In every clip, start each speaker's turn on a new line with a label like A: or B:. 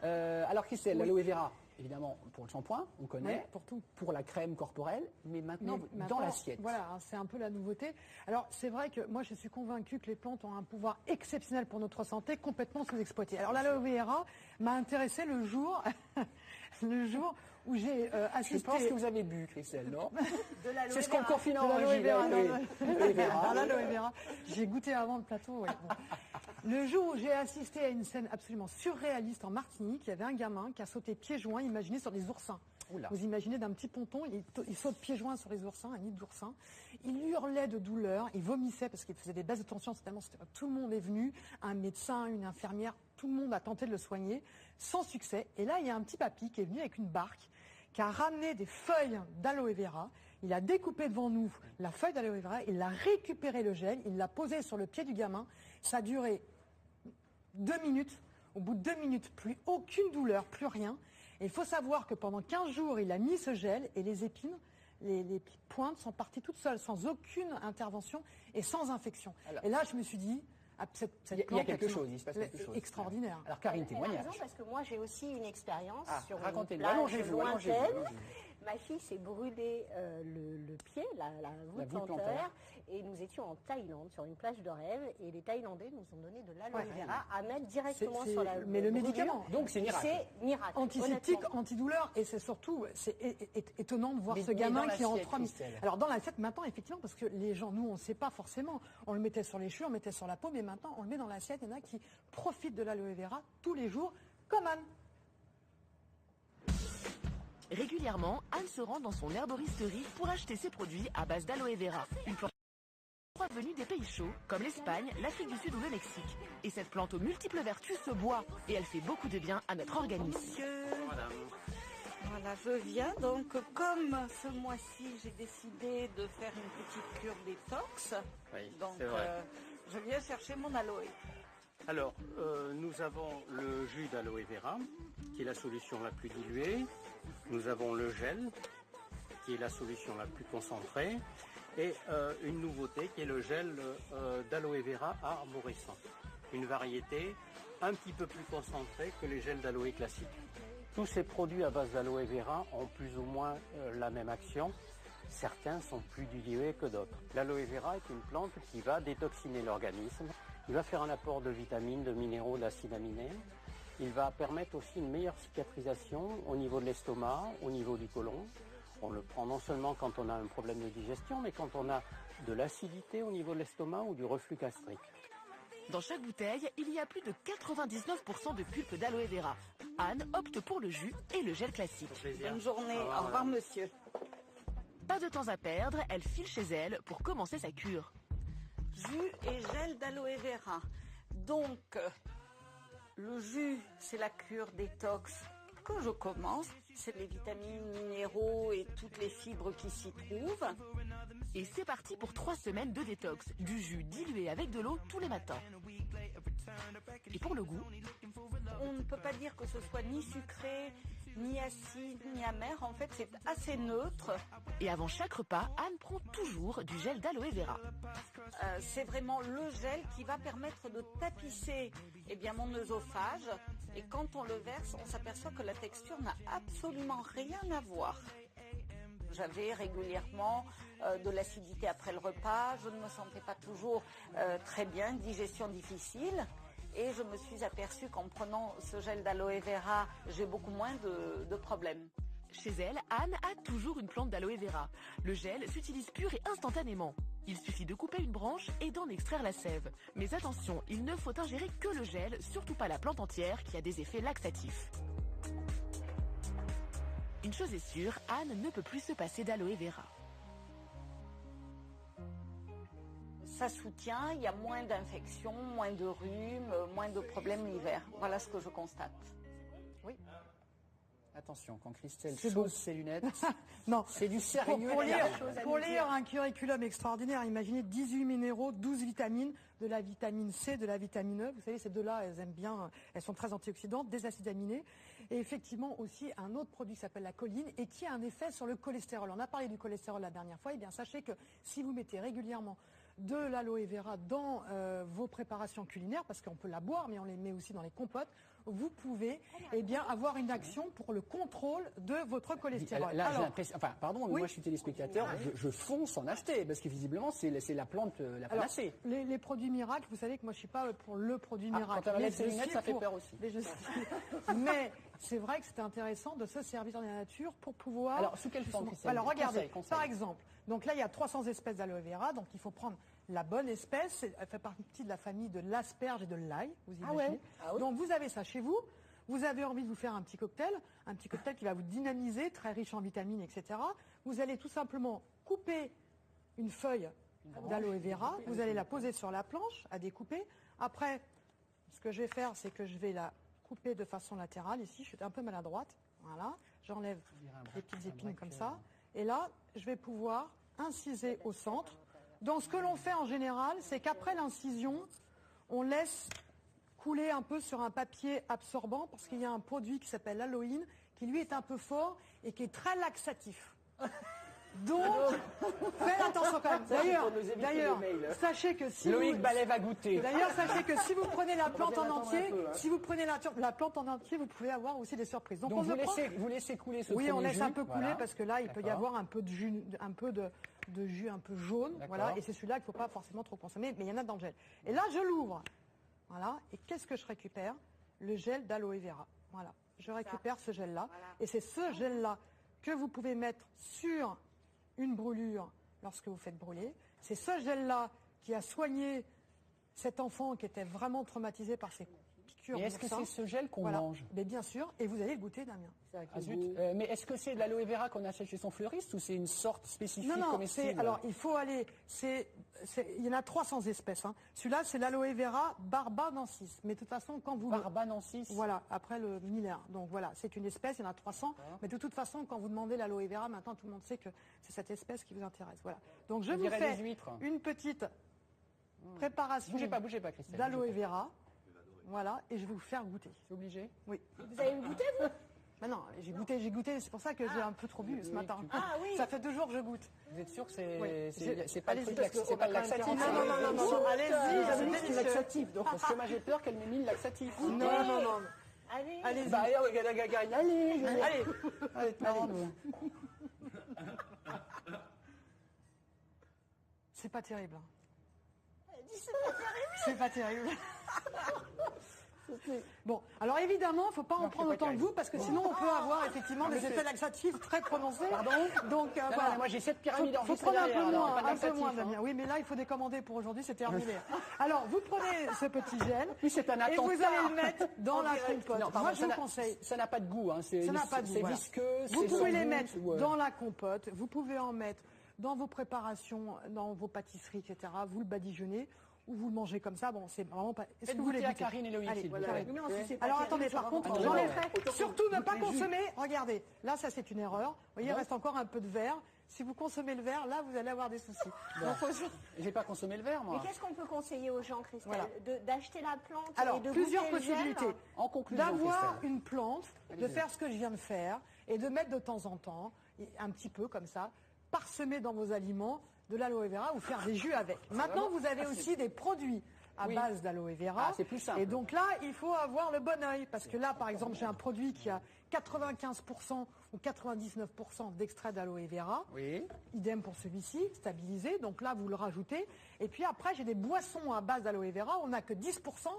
A: Alors Christelle, l'aloe vera, évidemment, pour le shampoing, on connaît.
B: Oui, pour tout.
A: Pour la crème corporelle, mais maintenant, dans l'assiette.
B: Voilà, c'est un peu la nouveauté. Alors, c'est vrai que moi, je suis convaincue que les plantes ont un pouvoir exceptionnel pour notre santé, complètement sous-exploité. Alors, l'aloe vera m'a intéressée le jour où j'ai assisté...
A: Je pense que vous avez bu, Christelle, non?
C: De l'aloe
A: C'est ce qu'on confine en
B: l'aloe vera.
A: vera.
B: L'aloe vera. J'ai goûté avant le plateau, oui. Bon. Le jour où j'ai assisté à une scène absolument surréaliste en Martinique, il y avait un gamin qui a sauté pieds joints, imaginez, sur des oursins.
A: Oula.
B: Vous imaginez d'un petit ponton, il saute pieds joints sur les oursins, un nid d'oursins. Il hurlait de douleur, il vomissait parce qu'il faisait des baisses de tension. Tout le monde est venu, un médecin, une infirmière, tout le monde a tenté de le soigner, sans succès. Et là, il y a un petit papy qui est venu avec une barque, qui a ramené des feuilles d'aloe vera. Il a découpé devant nous la feuille d'aloe vera, il a récupéré le gel, il l'a posé sur le pied du gamin. Ça a duré 2 minutes. Au bout de 2 minutes, plus aucune douleur, plus rien. Et il faut savoir que pendant 15 jours, il a mis ce gel et les épines, les pointes sont parties toutes seules, sans aucune intervention et sans infection. Alors, et là, je me suis dit,
A: il y a quelque chose, il se passe quelque chose.
B: Extraordinaire.
A: Alors Karine, témoignage.
C: Elle a raison, parce que moi j'ai aussi une expérience sur une
A: racontez-nous.
C: plage lointaine. Ma fille s'est brûlée le pied, la voûte plantaire, et nous étions en Thaïlande, sur une plage de rêve, et les Thaïlandais nous ont donné de l'aloe vera à mettre directement sur la
B: mais le médicament,
A: donc c'est miracle.
C: C'est miracle.
B: Antiseptique, antidouleur, et c'est surtout, c'est étonnant de voir ce gamin qui est en 3 minutes. Alors dans l'assiette maintenant, effectivement, parce que les gens, nous, on ne sait pas forcément, on le mettait sur les cheveux, on le mettait sur la peau, mais maintenant, on le met dans l'assiette. Il y en a qui profitent de l'aloe vera tous les jours, comme Anne.
D: Régulièrement, Anne se rend dans son herboristerie pour acheter ses produits à base d'aloe vera. Une plante venue des pays chauds, comme l'Espagne, l'Afrique du Sud ou le Mexique. Et cette plante aux multiples vertus se boit, et elle fait beaucoup de bien à notre organisme.
E: Monsieur, voilà, je viens. Donc, comme ce mois-ci, j'ai décidé de faire une petite cure détox, donc je viens chercher mon aloe.
F: Alors, nous avons le jus d'aloe vera, qui est la solution la plus diluée. Nous avons le gel, qui est la solution la plus concentrée. Et une nouveauté, qui est le gel d'aloe vera arborescent. Une variété un petit peu plus concentrée que les gels d'aloe classiques. Tous ces produits à base d'aloe vera ont plus ou moins la même action. Certains sont plus dilués que d'autres. L'aloe vera est une plante qui va détoxiner l'organisme. Il va faire un apport de vitamines, de minéraux, d'acides aminés. Il va permettre aussi une meilleure cicatrisation au niveau de l'estomac, au niveau du côlon. On le prend non seulement quand on a un problème de digestion, mais quand on a de l'acidité au niveau de l'estomac ou du reflux gastrique.
D: Dans chaque bouteille, il y a plus de 99% de pulpe d'aloe vera. Anne opte pour le jus et le gel classique.
E: Bonne journée, au revoir monsieur.
D: Pas de temps à perdre, elle file chez elle pour commencer sa cure.
E: Jus et gel d'aloe vera. Donc, le jus, c'est la cure détox que je commence. C'est les vitamines, minéraux et toutes les fibres qui s'y trouvent.
D: Et c'est parti pour 3 semaines de détox. Du jus dilué avec de l'eau tous les matins. Et pour le goût,
E: on ne peut pas dire que ce soit ni sucré, ni acide, ni amer. En fait, c'est assez neutre.
D: Et avant chaque repas, Anne prend toujours du gel d'aloe vera.
E: C'est vraiment le gel qui va permettre de tapisser mon œsophage. Et quand on le verse, on s'aperçoit que la texture n'a absolument rien à voir. J'avais régulièrement de l'acidité après le repas. Je ne me sentais pas toujours très bien, digestion difficile. Et je me suis aperçue qu'en prenant ce gel d'aloe vera, j'ai beaucoup moins de problèmes.
D: Chez elle, Anne a toujours une plante d'aloe vera. Le gel s'utilise pur et instantanément. Il suffit de couper une branche et d'en extraire la sève. Mais attention, il ne faut ingérer que le gel, surtout pas la plante entière qui a des effets laxatifs. Une chose est sûre, Anne ne peut plus se passer d'aloe vera.
E: Ça soutient, il y a moins d'infections, moins de rhume, moins de problèmes l'hiver. Voilà ce que je constate.
B: Oui.
A: Attention, quand Christelle chausse ses lunettes,
B: non,
A: c'est du sérieux.
B: Pour lire un curriculum extraordinaire, imaginez 18 minéraux, 12 vitamines, de la vitamine C, de la vitamine E. Vous savez, ces deux-là, elles aiment bien, elles sont très antioxydantes, des acides aminés. Et effectivement aussi un autre produit qui s'appelle la choline et qui a un effet sur le cholestérol. On a parlé du cholestérol la dernière fois. Eh bien, sachez que si vous mettez régulièrement de l'aloe vera dans vos préparations culinaires, parce qu'on peut la boire, mais on les met aussi dans les compotes, vous pouvez avoir une action pour le contrôle de votre cholestérol.
A: Là, j'ai l'impression, enfin, pardon, mais moi je suis téléspectateur, je fonce en acheter, parce que visiblement c'est la plante, la panacée.
B: Les produits miracles, vous savez que moi je ne suis pas pour le produit miracle.
A: Quand on met ses lunettes, ça fait peur aussi.
B: Mais c'est vrai que c'est intéressant de se servir dans la nature pour pouvoir...
A: Alors, sous quelle forme?
B: Alors, regardez, par exemple, donc là, il y a 300 espèces d'aloe vera, donc il faut prendre la bonne espèce. Elle fait partie de la famille de l'asperge et de l'ail, vous imaginez. Donc, vous avez ça chez vous. Vous avez envie de vous faire un petit cocktail qui va vous dynamiser, très riche en vitamines, etc. Vous allez tout simplement couper une feuille d'aloe vera. Vous allez la poser sur la planche à découper. Après, ce que je vais faire, c'est que je vais la couper de façon latérale. Ici, je suis un peu maladroite. Voilà. J'enlève les petites épines comme ça. Et là, je vais pouvoir inciser au centre. Donc, ce que l'on fait en général, c'est qu'après l'incision, on laisse couler un peu sur un papier absorbant parce qu'il y a un produit qui s'appelle l'aloïne qui, lui, est un peu fort et qui est très laxatif. Donc, faites attention quand même. D'ailleurs, sachez que si
A: Loïc Ballet va goûter.
B: D'ailleurs, sachez que si vous prenez la plante en entier, la plante en entier, vous pouvez avoir aussi des surprises.
A: Donc vous laissez couler ce
B: Oui, on laisse
A: jus,
B: un peu couler parce que là, il peut y avoir un peu de jus, un peu jaune, voilà. Et c'est celui-là qu'il ne faut pas forcément trop consommer, mais il y en a dans le gel. Et là, je l'ouvre, voilà. Et qu'est-ce que je récupère? Le gel d'aloe vera. Voilà. Je récupère ce gel-là, et c'est ce gel-là que vous pouvez mettre sur une brûlure lorsque vous faites brûler. C'est ce gel-là qui a soigné cet enfant qui était vraiment traumatisé par ces piqûres.
A: Et est-ce que c'est ce gel qu'on mange?
B: Mais bien sûr, et vous allez le goûter, Damien.
A: Mais est-ce que c'est de l'aloe vera qu'on achète chez son fleuriste ou c'est une sorte spécifique comestible?
B: Alors il faut aller, il y en a 300 espèces. Hein. Celui-là, c'est l'aloe vera barbanensis. Mais de toute façon, quand vous...
A: Barbanensis.
B: Voilà, après le millaire. Donc voilà, c'est une espèce, il y en a 300. Mais de toute façon, quand vous demandez l'aloe vera, maintenant tout le monde sait que c'est cette espèce qui vous intéresse. Voilà. Donc je vous fais une petite préparation
A: bougez pas, Christelle,
B: d'aloe vera. Voilà, et je vais vous faire goûter.
A: C'est obligé?
B: Oui.
C: Vous avez goûté, vous?
B: Mais non, j'ai goûté, c'est pour ça que j'ai un peu trop bu ce matin.
C: Ah oui.
B: Ça fait 2 jours que je goûte.
A: Vous êtes sûr que c'est pas
B: Allez-y,
A: le laxatif?
B: Non, allez-y,
A: j'avais dit que c'est laxatif, donc parce que moi j'ai peur qu'elle m'ait mis le laxatif.
B: Non.
C: Allez.
A: Bah, allez,
B: C'est pas terrible.
C: C'est pas terrible.
B: C'est pas terrible. Bon, alors évidemment, il ne faut pas en prendre autant que vous, parce que sinon on peut avoir effectivement des effets laxatifs très prononcés.
A: Pardon?
B: Donc voilà.
A: Moi j'ai 7 pyramides
B: Il faut prendre un peu moins,
A: Damien.
B: Oui, mais là il faut décommander pour aujourd'hui, c'est terminé. Alors vous prenez ce petit gel
A: c'est un
B: et vous allez le mettre dans la compote.
A: Non,
B: moi je vous conseille.
A: Ça n'a pas de goût, hein.
B: Ça n'a pas de goût.
A: C'est visqueux.
B: Vous pouvez les mettre dans la compote, vous pouvez en mettre dans vos préparations, dans vos pâtisseries, etc. Vous le badigeonnez. Ou vous le mangez comme ça, bon, c'est vraiment pas... Est-ce que vous voulez
A: à Karine et Loïc?
B: Alors attendez, par contre, surtout ne pas consommer, regardez, là ça c'est une erreur, vous voyez, il reste encore un peu de verre, si vous consommez le verre, là vous allez avoir des soucis.
A: J'ai pas consommé le verre, moi.
C: Mais qu'est-ce qu'on peut conseiller aux gens, Christelle? D'acheter la plante
B: Alors,
C: et de
B: plusieurs
C: goûter le gel?
B: possibilités.
A: En conclusion,
B: d'avoir une plante, de faire ce que je viens de faire, et de mettre de temps en temps, un petit peu comme ça, parsemer dans vos aliments, de l'aloe vera ou faire des jus avec. Maintenant, vous avez aussi des produits à base d'aloe vera.
A: C'est plus simple.
B: Et donc là, il faut avoir le bon œil. Parce que là, par exemple, j'ai un produit qui a 95% ou 99% d'extrait d'aloe vera.
A: Oui.
B: Idem pour celui-ci, stabilisé. Donc là, vous le rajoutez. Et puis après, j'ai des boissons à base d'aloe vera. On n'a que 10%,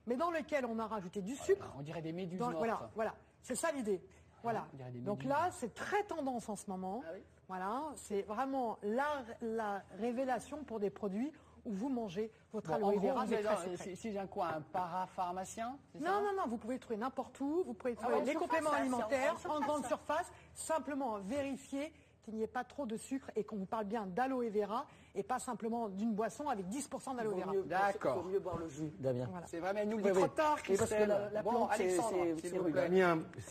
B: mais dans lesquelles on a rajouté du sucre.
A: On dirait des méduses mortes.
B: Voilà. C'est ça l'idée. Voilà. Donc là, c'est très tendance en ce moment.
A: Ah oui.
B: Voilà, c'est vraiment la révélation pour des produits où vous mangez votre aloe vera.
A: Si j'ai un parapharmacien, c'est ça?
B: Non, vous pouvez le trouver n'importe où. Vous pouvez trouver les compléments alimentaires en grande surface. Simplement vérifier qu'il n'y ait pas trop de sucre et qu'on vous parle bien d'aloe vera et pas simplement d'une boisson avec 10% d'aloe vera.
A: D'accord.
G: Il vaut mieux boire le jus, Damien.
B: Voilà.
A: C'est vrai, mais nous le dit trop tard, Christelle.
G: La plante,
A: Alexandre,
G: c'est rude.